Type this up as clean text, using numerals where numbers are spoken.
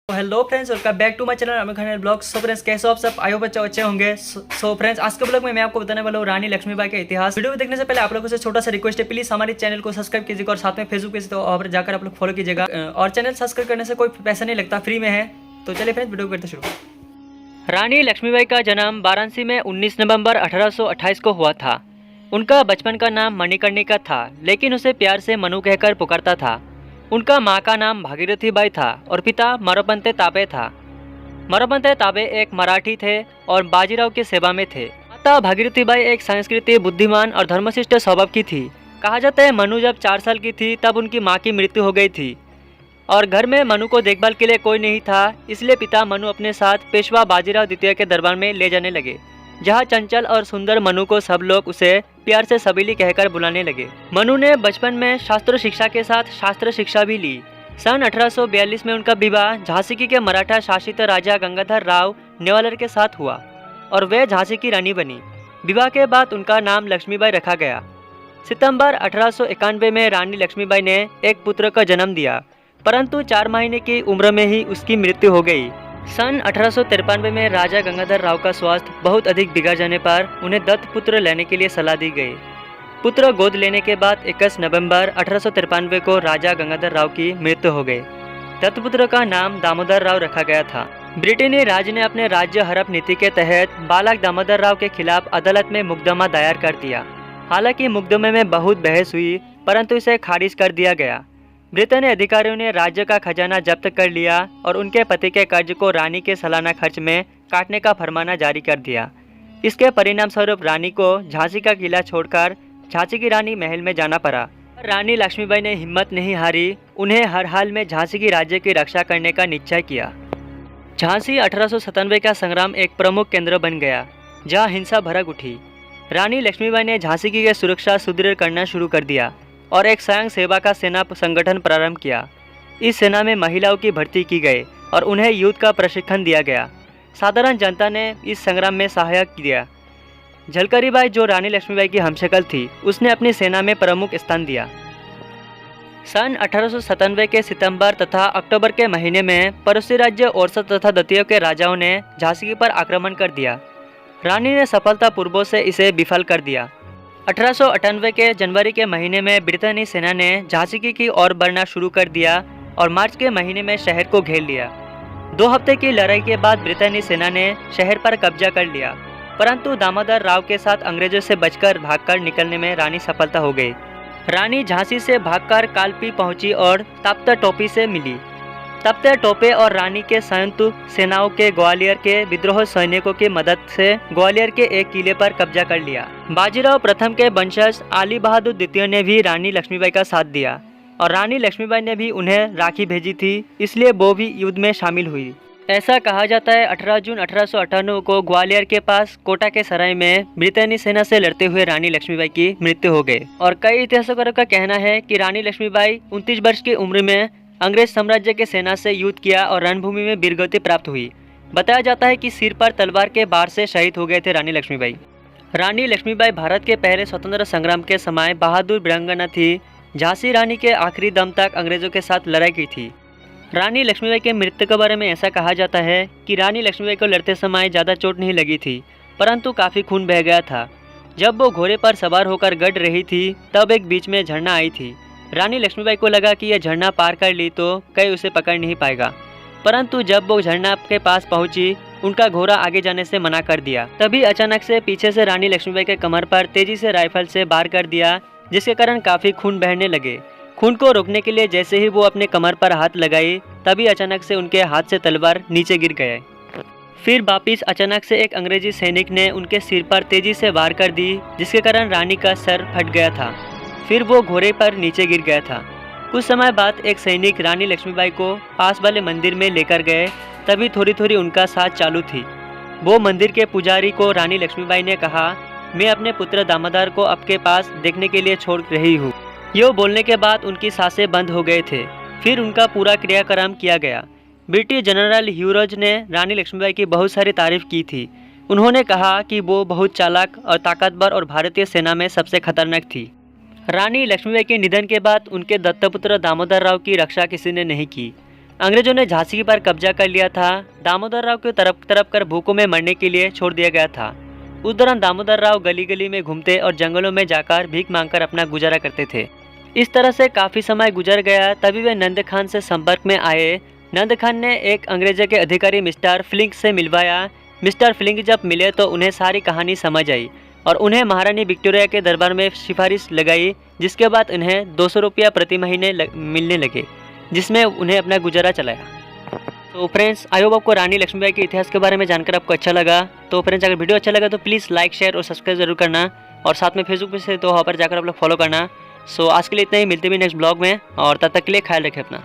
Hello friends, welcome back to my channel Aamir Khan blog. So friends, कैसे हो आप सब? आई होप अच्छे होंगे। सो फ्रेंड्स, आज के ब्लॉग में मैं आपको बताने वाला हूँ रानी लक्ष्मीबाई का इतिहास। वीडियो को देखने से पहले आप लोगों से छोटा सा रिक्वेस्ट है, प्लीज हमारे चैनल को सब्सक्राइब कीजिएगा और साथ में फेसबुक पेज तो और जाकर आप लोग फॉलो कीजिएगा। और चैनल सब्सक्राइब करने से कोई पैसा नहीं लगता, फ्री में है। तो चलिए फ्रेंड्स, वीडियो को करते शुरू। रानी लक्ष्मीबाई का जन्म वाराणसी में 19 नवंबर 1828 को हुआ था। उनका बचपन का नाम मणिकर्णिका था, लेकिन उसे प्यार से मनु कहकर पुकारता था। उनका माँ का नाम भागीरथी बाई था और पिता मरोपंते ताबे था। मरोपंते ताबे एक मराठी थे और बाजीराव की सेवा में थे। माता भागीरथी बाई एक संस्कृति, बुद्धिमान और धर्मशिष्ट स्वभाव की थी। कहा जाता है मनु जब 4 साल की थी तब उनकी माँ की मृत्यु हो गई थी और घर में मनु को देखभाल के लिए कोई नहीं था। इसलिए पिता मनु अपने साथ पेशवा बाजीराव द्वितीय के दरबार में ले जाने लगे, जहाँ चंचल और सुंदर मनु को सब लोग उसे प्यार से सबीली कहकर बुलाने लगे। मनु ने बचपन में शास्त्र शिक्षा के साथ शास्त्र शिक्षा भी ली। सन 1842 में उनका विवाह झांसी के मराठा शासित राजा गंगाधर राव नेवालर के साथ हुआ और वे झांसी की रानी बनी। विवाह के बाद उनका नाम लक्ष्मीबाई रखा गया। सितंबर 1891 में रानी लक्ष्मीबाई ने एक पुत्र का जन्म दिया, परंतु 4 महीने की उम्र में ही उसकी मृत्यु हो गई। सन 1893 में राजा गंगाधर राव का स्वास्थ्य बहुत अधिक बिगड़ जाने पर उन्हें दत्त पुत्र लेने के लिए सलाह दी गई। पुत्र गोद लेने के बाद 21 नवंबर 1893 को राजा गंगाधर राव की मृत्यु हो गई। दत्तपुत्र का नाम दामोदर राव रखा गया था। ब्रिटेनी राज ने अपने राज्य हड़प नीति के तहत बालक दामोदर राव के खिलाफ अदालत में मुकदमा दायर कर दिया। हालांकि मुकदमे में बहुत बहस हुई, परंतु इसे खारिज कर दिया गया। ब्रिटेनी अधिकारियों ने राज्य का खजाना जब्त कर लिया और उनके पति के कर्ज को रानी के सालाना खर्च में काटने का फरमाना जारी कर दिया। इसके परिणाम स्वरूप रानी को झांसी का किला छोड़कर झांसी की रानी महल में जाना पड़ा। रानी लक्ष्मीबाई ने हिम्मत नहीं हारी, उन्हें हर हाल में झांसी की राज्य की रक्षा करने का निश्चय किया। झांसी 1897 का संग्राम एक प्रमुख केंद्र बन गया, जहां हिंसा भड़क उठी। रानी लक्ष्मीबाई ने झांसी की सुरक्षा सुदृढ़ करना शुरू कर दिया और एक स्वयं सेवा का सेना संगठन प्रारंभ किया। इस सेना में महिलाओं की भर्ती की गई और उन्हें युद्ध का प्रशिक्षण दिया गया। साधारण जनता ने इस संग्राम में सहायक किया। झलकरी बाई, जो रानी लक्ष्मीबाई की हमशक्ल थी, उसने अपनी सेना में प्रमुख स्थान दिया। सन 1897 के सितंबर तथा अक्टूबर के महीने में पड़ोसी राज्य ओरछा तथा दतिया के राजाओं ने झांसी पर आक्रमण कर दिया। रानी ने सफलतापूर्वक से इसे विफल कर दिया। 1898 के जनवरी के महीने में ब्रिटेनी सेना ने झांसी की ओर बढ़ना शुरू कर दिया और मार्च के महीने में शहर को घेर लिया। 2 हफ्ते की लड़ाई के बाद ब्रिटेनी सेना ने शहर पर कब्जा कर लिया, परंतु दामोदर राव के साथ अंग्रेजों से बचकर भागकर निकलने में रानी सफलता हो गई। रानी झांसी से भागकर कालपी पहुंची और ताप्ता टोपी से मिली। ताप्ता टोपे और रानी के संयुक्त सेनाओं के ग्वालियर के विद्रोह सैनिकों की मदद से ग्वालियर के एक किले पर कब्जा कर लिया। बाजीराव प्रथम के वंशज अली बहादुर द्वितीय ने भी रानी लक्ष्मीबाई का साथ दिया और रानी लक्ष्मीबाई ने भी उन्हें राखी भेजी थी, इसलिए वो भी युद्ध में शामिल हुई। ऐसा कहा जाता है 18 जून 1898 को ग्वालियर के पास कोटा के सराय में ब्रिटेनी सेना से लड़ते हुए रानी लक्ष्मीबाई की मृत्यु हो गई। और कई इतिहासकारों का कहना है कि रानी लक्ष्मीबाई 29 वर्ष की उम्र में अंग्रेज साम्राज्य के सेना से युद्ध किया और रणभूमि में वीरगति प्राप्त हुई। बताया जाता है कि सिर पर तलवार के बार से शहीद हो गए थे रानी लक्ष्मीबाई। रानी लक्ष्मीबाई भारत के पहले स्वतंत्र संग्राम के समय बहादुर वीरांगना थी। झांसी रानी के आखिरी दम तक अंग्रेजों के साथ लड़ाई की थी। रानी लक्ष्मीबाई के मृत्यु के बारे में ऐसा कहा जाता है कि रानी लक्ष्मीबाई को लड़ते समय ज़्यादा चोट नहीं लगी थी, परंतु काफ़ी खून बह गया था। जब वो घोड़े पर सवार होकर गड़ रही थी, तब एक बीच में झरना आई थी। रानी लक्ष्मीबाई को लगा कि यह झरना पार कर ली तो कहीं उसे पकड़ नहीं पाएगा, परंतु जब वो झरना के पास पहुंची, उनका घोड़ा आगे जाने से मना कर दिया। तभी अचानक से पीछे से रानी लक्ष्मीबाई के कमर पर तेजी से राइफल से वार कर दिया, जिसके कारण काफ़ी खून बहने लगे। खून को रोकने के लिए जैसे ही वो अपने कमर पर हाथ लगाई, तभी अचानक से उनके हाथ से तलवार नीचे गिर गए। फिर वापिस अचानक से एक अंग्रेजी सैनिक ने उनके सिर पर तेजी से वार कर दी, जिसके कारण रानी का सर फट गया था। फिर वो घोड़े पर नीचे गिर गया था। कुछ समय बाद एक सैनिक रानी लक्ष्मीबाई को पास वाले मंदिर में लेकर गए। तभी थोड़ी थोड़ी उनका साथ चालू थी। वो मंदिर के पुजारी को रानी लक्ष्मीबाई ने कहा, मैं अपने पुत्र दामोदर को आपके पास देखने के लिए छोड़ रही हूँ। यो बोलने के बाद उनकी सांसें बंद हो गए थे। फिर उनका पूरा क्रियाक्रम किया गया। ब्रिटिश जनरल ह्यूरोज ने रानी लक्ष्मीबाई की बहुत सारी तारीफ की थी। उन्होंने कहा कि वो बहुत चालाक और ताकतवर और भारतीय सेना में सबसे खतरनाक थी। रानी लक्ष्मीबाई के निधन के बाद उनके दत्तपुत्र दामोदर राव की रक्षा किसी ने नहीं की। अंग्रेजों ने झांसी पर कब्जा कर लिया था। दामोदर राव को तरफ तरफ कर भूखों में मरने के लिए छोड़ दिया गया था। उस दौरान दामोदर राव गली गली में घूमते और जंगलों में जाकर भीख मांगकर अपना गुजारा करते थे। इस तरह से काफ़ी समय गुजर गया, तभी वे नंद खान से संपर्क में आए। नंद खान ने एक अंग्रेज के अधिकारी मिस्टर फ्लिंक से मिलवाया। मिस्टर फ्लिंक जब मिले तो उन्हें सारी कहानी समझ आई और उन्हें महारानी विक्टोरिया के दरबार में सिफारिश लगाई, जिसके बाद उन्हें 200 रुपया प्रति महीने मिलने लगे, जिसमें उन्हें अपना गुजारा चलाया। तो फ्रेंड्स, आई होप आपको रानी लक्ष्मीबाई के इतिहास के बारे में जानकर आपको अच्छा लगा। तो फ्रेंड्स, अगर वीडियो अच्छा लगा तो प्लीज़ लाइक, शेयर और सब्सक्राइब जरूर करना, और साथ में फेसबुक पे से तो वहाँ पर जाकर आप लोग फॉलो करना। सो आज के लिए इतना ही, मिलते भी नेक्स्ट ब्लॉग में, और तब तक के लिए ख्याल रखें अपना।